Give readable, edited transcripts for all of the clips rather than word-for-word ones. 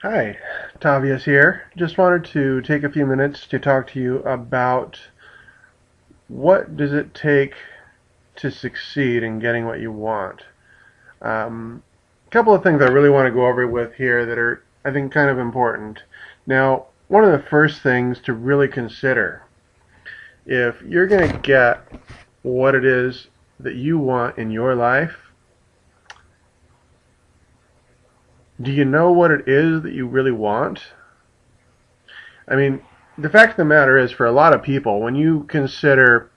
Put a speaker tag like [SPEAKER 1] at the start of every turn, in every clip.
[SPEAKER 1] Hi, Tavius here. Just wanted to take a few minutes to talk to you about what does it take to succeed in getting what you want. A couple of things I really want to go over with here that are, I think, kind of important. Now, one of the first things to really consider if you're going to get what it is that you want in your life, do you know what it is that you really want? I mean, the fact of the matter is, for a lot of people, when you consider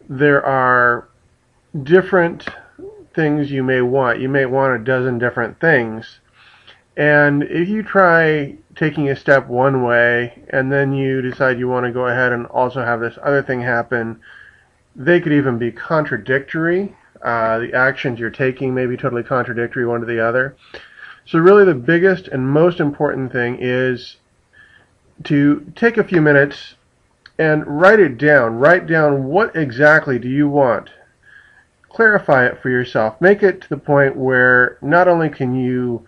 [SPEAKER 1] there are different things you may want a dozen different things. And if you try taking a step one way and then you decide you want to go ahead and also have this other thing happen, they could even be contradictory. The actions you're taking may be totally contradictory one to the other. So really the biggest and most important thing is to take a few minutes and write it down. Write down what exactly do you want. Clarify it for yourself. Make it to the point where not only can you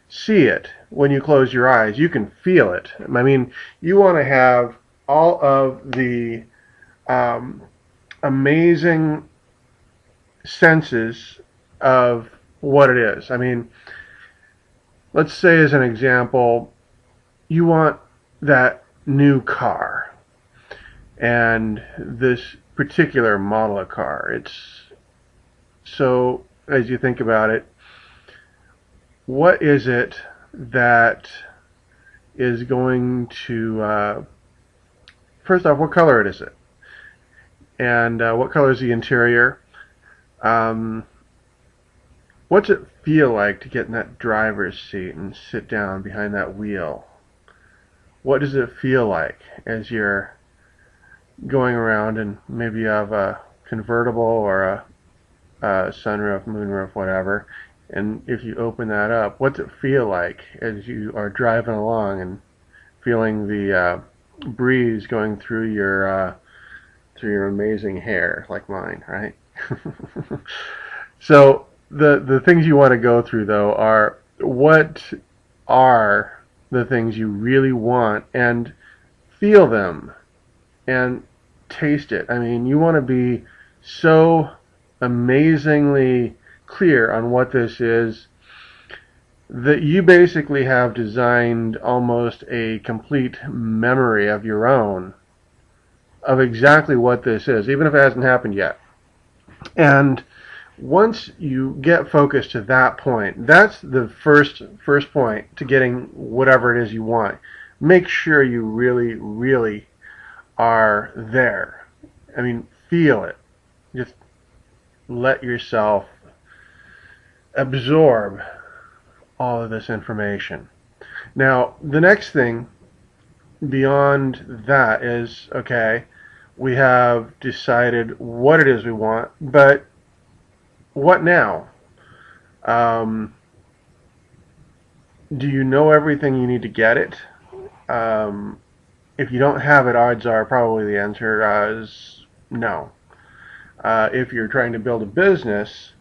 [SPEAKER 1] see it when you close your eyes, you can feel it. I mean, you want to have all of the um, amazing senses of what it is. I mean, let's say as an example, you want that new car and this particular model of car. So as you think about it, what is it that is going to, first off, what color is it? And what color is the interior? Um, what's it feel like to get in that driver's seat and sit down behind that wheel? What does it feel like as you're going around and maybe you have a convertible or a sunroof, moonroof, whatever, and if you open that up, what's it feel like as you are driving along and feeling the breeze going through your amazing hair, like mine, right? So the things you want to go through though are what are the things you really want, and feel them and taste it. I mean, you want to be so amazingly clear on what this is that you basically have designed almost a complete memory of your own of exactly what this is, even if it hasn't happened yet. And once you get focused to that point, that's the first point to getting whatever it is you want. Make sure you really are there. I mean, feel it. Just let yourself absorb all of this information. Now, the next thing beyond that is, okay, we have decided what it is we want, but what now? Um, do you know everything you need to get it? Um, if you don't have it, odds are probably the answer is no. If you're trying to build a business,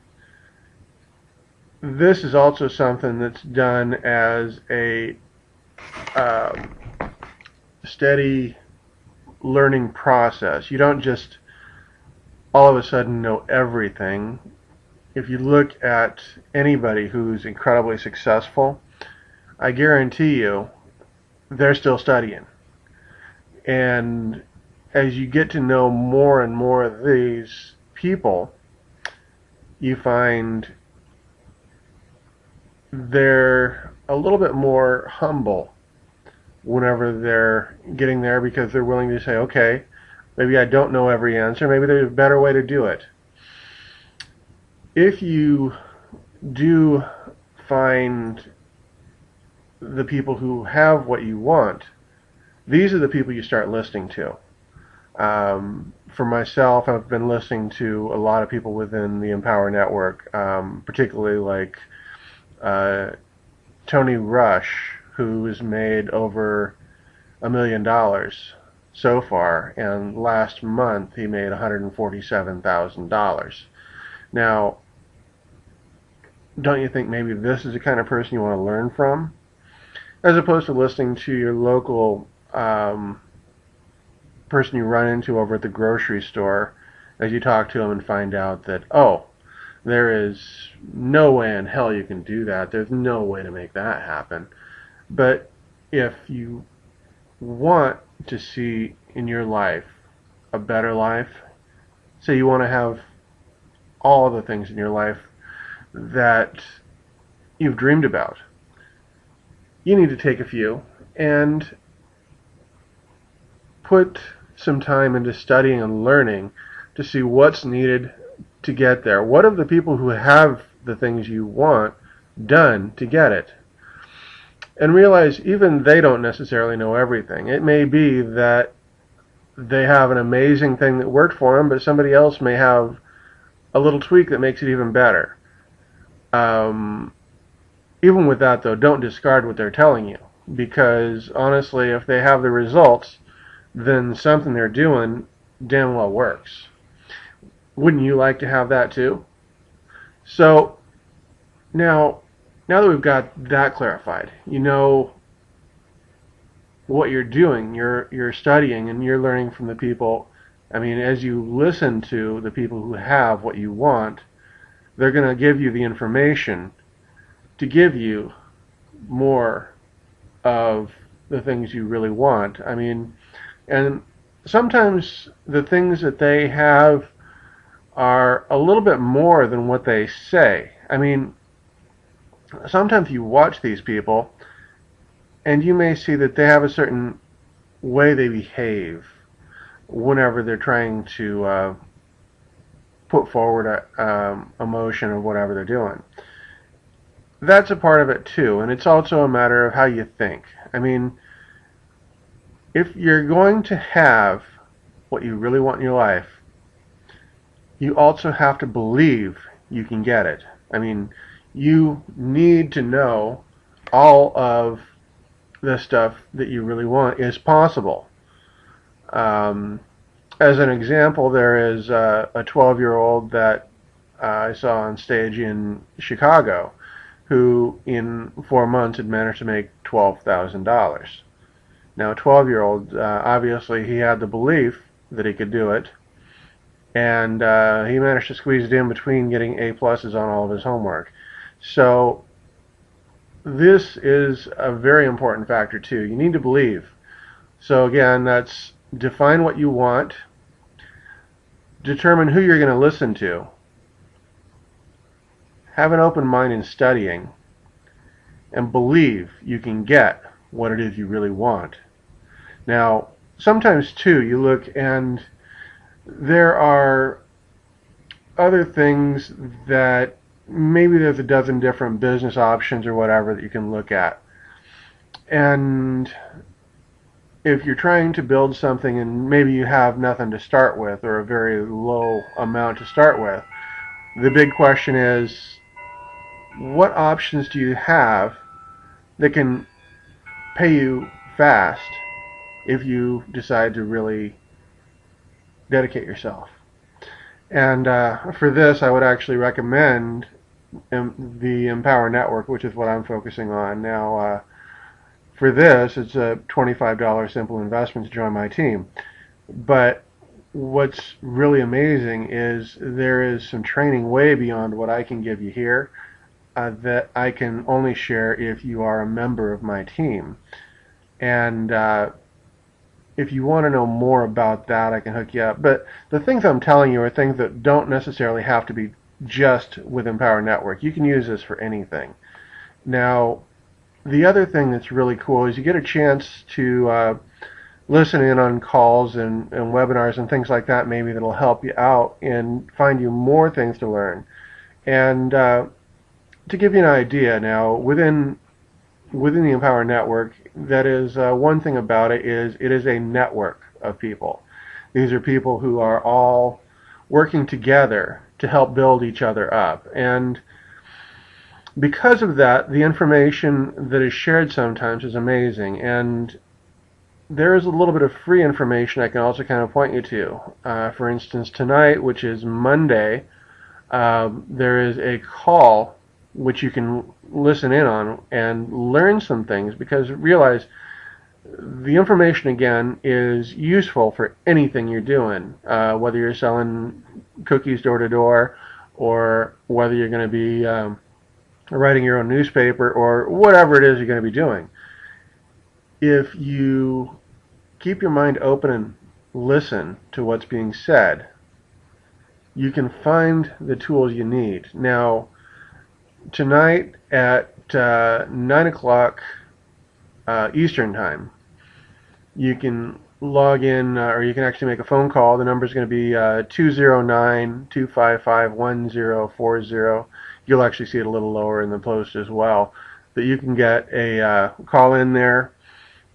[SPEAKER 1] this is also something that's done as a um, steady learning process. You don't just all of a sudden know everything. If you look at anybody who's incredibly successful, I guarantee you they're still studying. And as you get to know more and more of these people, you find they're a little bit more humble whenever they're getting there, because they're willing to say, okay, maybe I don't know every answer. Maybe there's a better way to do it. If you do find the people who have what you want, these are the people you start listening to. For myself, I've been listening to a lot of people within the Empower Network, particularly like uh, Tony Rush, who has made over $1 million so far, and last month he made $147,000. Now, don't you think maybe this is the kind of person you want to learn from? as opposed to listening to your local person you run into over at the grocery store as you talk to them and find out that, oh, there is no way in hell you can do that. There's no way to make that happen. But if you want to see in your life a better life, say you want to have all the things in your life that you've dreamed about, you need to take a few and put some time into studying and learning to see what's needed to get there. What have the people who have the things you want done to get it? And realize even they don't necessarily know everything. It may be that they have an amazing thing that worked for them, but somebody else may have a little tweak that makes it even better. Even with that, though, don't discard what they're telling you, because honestly, if they have the results, then something they're doing damn well works. Wouldn't you like to have that too? So now that we've got that clarified, you know what you're doing, you're studying and you're learning from the people. I mean, as you listen to the people who have what you want, they're going to give you the information to give you more of the things you really want. I mean, and sometimes the things that they have are a little bit more than what they say. I mean, sometimes you watch these people and you may see that they have a certain way they behave whenever they're trying to put forward a motion of whatever they're doing. That's a part of it too, and it's also a matter of how you think. I mean, if you're going to have what you really want in your life, you also have to believe you can get it. I mean, you need to know all of the stuff that you really want is possible. As an example, there is a 12-year-old that I saw on stage in Chicago who in 4 months had managed to make $12,000. Now, a 12-year-old, obviously he had the belief that he could do it, and he managed to squeeze it in between getting A+s on all of his homework. So this is a very important factor too. You need to believe. So again, that's define what you want, determine who you're going to listen to, have an open mind in studying, and believe you can get what it is you really want. Now, sometimes too, you look and there are other things that maybe there's a dozen different business options or whatever that you can look at. And if you're trying to build something and maybe you have nothing to start with or a very low amount to start with, the big question is, what options do you have that can pay you fast if you decide to really dedicate yourself? And for this, I would actually recommend the Empower Network, which is what I'm focusing on. Now, for this, it's a $25 simple investment to join my team. But what's really amazing is there is some training way beyond what I can give you here that I can only share if you are a member of my team. And if you want to know more about that, I can hook you up. But the things I'm telling you are things that don't necessarily have to be just with Empower Network. You can use this for anything. Now, the other thing that's really cool is you get a chance to listen in on calls and webinars and things like that, maybe that'll help you out and find you more things to learn. And to give you an idea now, within the Empower Network, that is one thing about it is a network of people. These are people who are all working together to help build each other up. And because of that, the information that is shared sometimes is amazing. And there is a little bit of free information I can also kind of point you to. For instance, tonight, which is Monday, there is a call which you can listen in on and learn some things, because realize the information again is useful for anything you're doing, whether you're selling cookies door to door, or whether you're going to be writing your own newspaper, or whatever it is you're going to be doing. If you keep your mind open and listen to what's being said, you can find the tools you need. Now, tonight at 9 o'clock Eastern Time, you can log in, or you can actually make a phone call. The number is going to be 209-255-1040. You'll actually see it a little lower in the post as well, that you can get a call in there,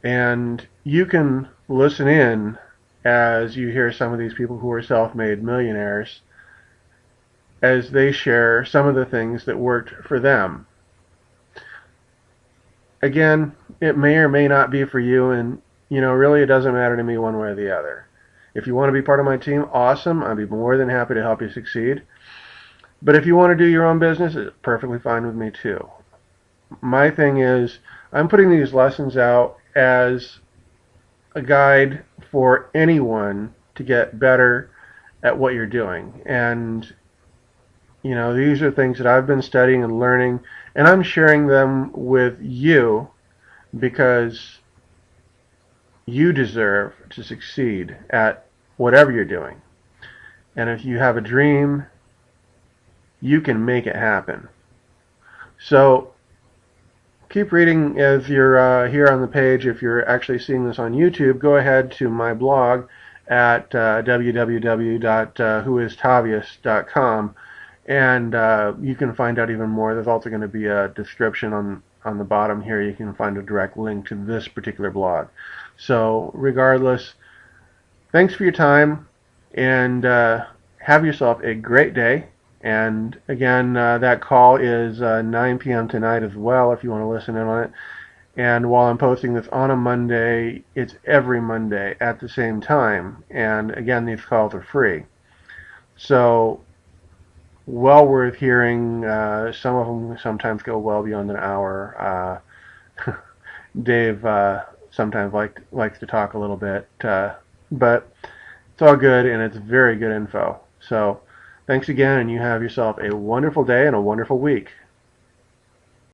[SPEAKER 1] and you can listen in as you hear some of these people who are self-made millionaires, as they share some of the things that worked for them. Again, it may or may not be for you, and really it doesn't matter to me one way or the other. If you want to be part of my team, awesome. I'd be more than happy to help you succeed. But if you want to do your own business, it's perfectly fine with me too. My thing is, I'm putting these lessons out as a guide for anyone to get better at what you're doing. And these are things that I've been studying and learning, and I'm sharing them with you because you deserve to succeed at whatever you're doing. And if you have a dream, you can make it happen. So keep reading as you're here on the page. If you're actually seeing this on YouTube, go ahead to my blog at www.whoistavius.com, and you can find out even more. There's also going to be a description on the bottom here. You can find a direct link to this particular blog. So regardless, thanks for your time, and have yourself a great day. And again, that call is 9 p.m. tonight as well, if you want to listen in on it. And while I'm posting this on a Monday, it's every Monday at the same time. And again, these calls are free. So, well worth hearing. Some of them sometimes go well beyond an hour. Dave sometimes likes to talk a little bit, but it's all good, and it's very good info. So, thanks again, and you have yourself a wonderful day and a wonderful week.